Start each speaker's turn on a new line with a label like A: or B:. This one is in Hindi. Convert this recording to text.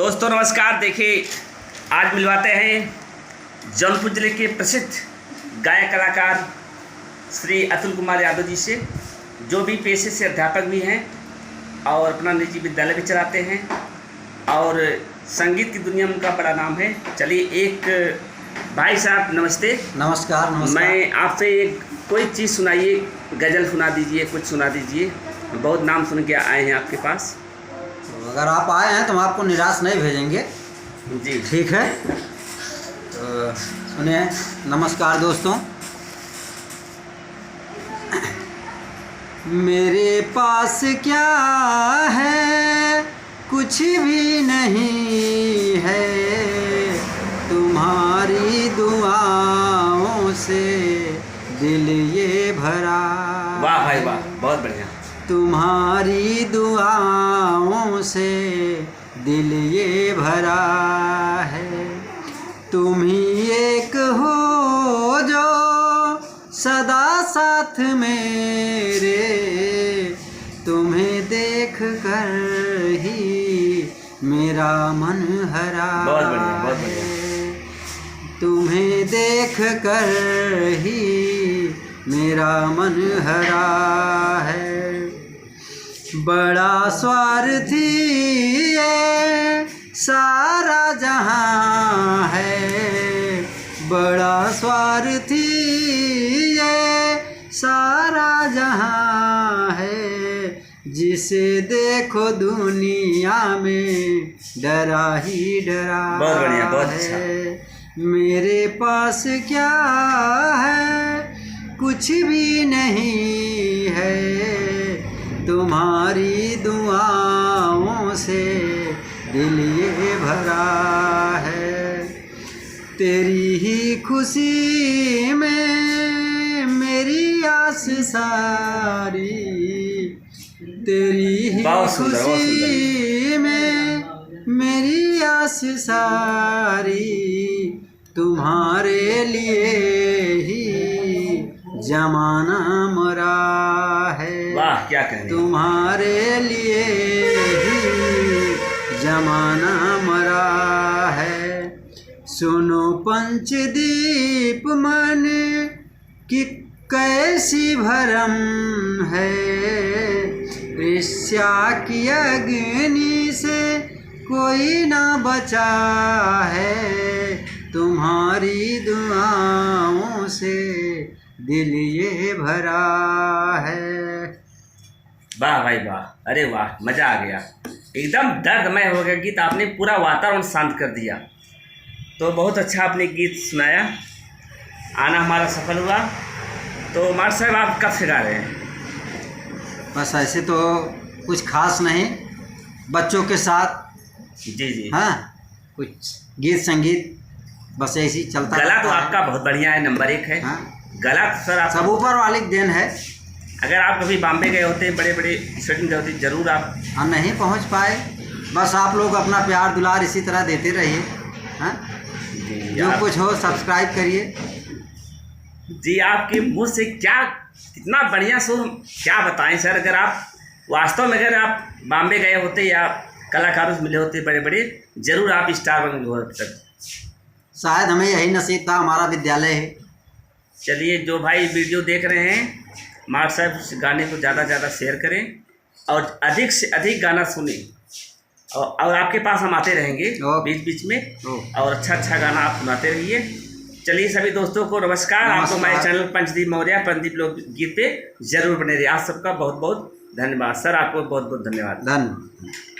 A: दोस्तों नमस्कार। देखिए आज मिलवाते हैं जौनपुर जिले के प्रसिद्ध गायक कलाकार श्री अतुल कुमार यादव जी से, जो भी पेशे से अध्यापक भी हैं और अपना निजी विद्यालय भी चलाते हैं और संगीत की दुनिया में उनका बड़ा नाम है। चलिए एक भाई साहब नमस्ते।
B: नमस्कार।
A: मैं आपसे एक कोई चीज़ सुनाइए, गज़ल सुना दीजिए, कुछ सुना दीजिए। बहुत नाम सुन के आए हैं आपके पास।
B: तो अगर आप आए हैं तो हम आपको निराश नहीं भेजेंगे
A: जी
B: ठीक है। तो सुनिए। नमस्कार दोस्तों। मेरे पास क्या है, कुछ भी नहीं है, तुम्हारी दुआओं से दिल ये भरा।
A: वाह भाई वाह, बहुत बढ़िया।
B: तुम्हारी दुआओं से दिल ये भरा है। तुम ही एक हो जो सदा साथ मेरे, तुम्हें देख कर ही मेरा मन हरा।
A: बहुत बढ़िया, बहुत बढ़िया।
B: तुम्हें देख कर ही मेरा मन हरा है। बड़ा स्वार्थी ये सारा जहां है, बड़ा स्वार्थी ये सारा जहां है, जिसे देखो दुनिया में डरा ही डरा।
A: बहुत बढ़िया, बहुत अच्छा।
B: है। मेरे पास क्या है, कुछ भी नहीं है, तुम्हारी दुआओं से दिल ये भरा है। तेरी ही खुशी में मेरी आस सारी, तेरी ही खुशी में मेरी आस सारी, तुम्हारे लिए ही जमाना मरा है।
A: वाह क्या कहने।
B: तुम्हारे लिए ही जमाना मरा है। सुनो पंचदीप मन की कैसी भरम है, ईर्ष्या की अग्नि से कोई ना बचा है, तुम्हारी दुआओं से दिल ये भरा है।
A: वाह भाई वाह, अरे वाह, मज़ा आ गया। एकदम दर्दमय हो गया गीत, आपने पूरा वातावरण शांत कर दिया। तो बहुत अच्छा आपने गीत सुनाया, आना हमारा सफल हुआ। तो मार साहब आप कब से गा रहे हैं?
B: बस ऐसे तो कुछ खास नहीं, बच्चों के साथ।
A: जी
B: हाँ, कुछ गीत संगीत बस ऐसे ही चलता।
A: गला तो आपका बहुत बढ़िया है, नंबर 1 है।
B: हाँ?
A: गला तो सर आप
B: सब ऊपर वाले की देन है।
A: अगर आप कभी बॉम्बे गए होते, बड़े बड़े स्टेडियम गए होते, ज़रूर आप।
B: हम नहीं पहुंच पाए, बस आप लोग अपना प्यार दुलार इसी तरह देते रहिए। हाँ, जो कुछ हो सब्सक्राइब करिए।
A: जी आपके मुंह से क्या कितना बढ़िया सुर, क्या बताएं सर। अगर आप वास्तव में अगर आप बॉम्बे गए होते या कलाकारों से मिले होते बड़े बड़े, ज़रूर आप स्टार बन गए।
B: शायद हमें यही नसीब था, हमारा विद्यालय है।
A: चलिए जो भाई वीडियो देख रहे हैं, मार साहब इस गाने को ज़्यादा से ज़्यादा शेयर करें और अधिक से अधिक गाना सुनें। और आपके पास हम आते रहेंगे बीच बीच में, और अच्छा अच्छा गाना आप सुनाते रहिए। चलिए सभी दोस्तों को नमस्कार। आपको हमारे चैनल पंचदीप मौर्य पंचदीप लोक गीत पे जरूर बने रहिए। आप सबका बहुत बहुत धन्यवाद सर, आपको बहुत बहुत धन्यवाद।
B: धन्यवाद।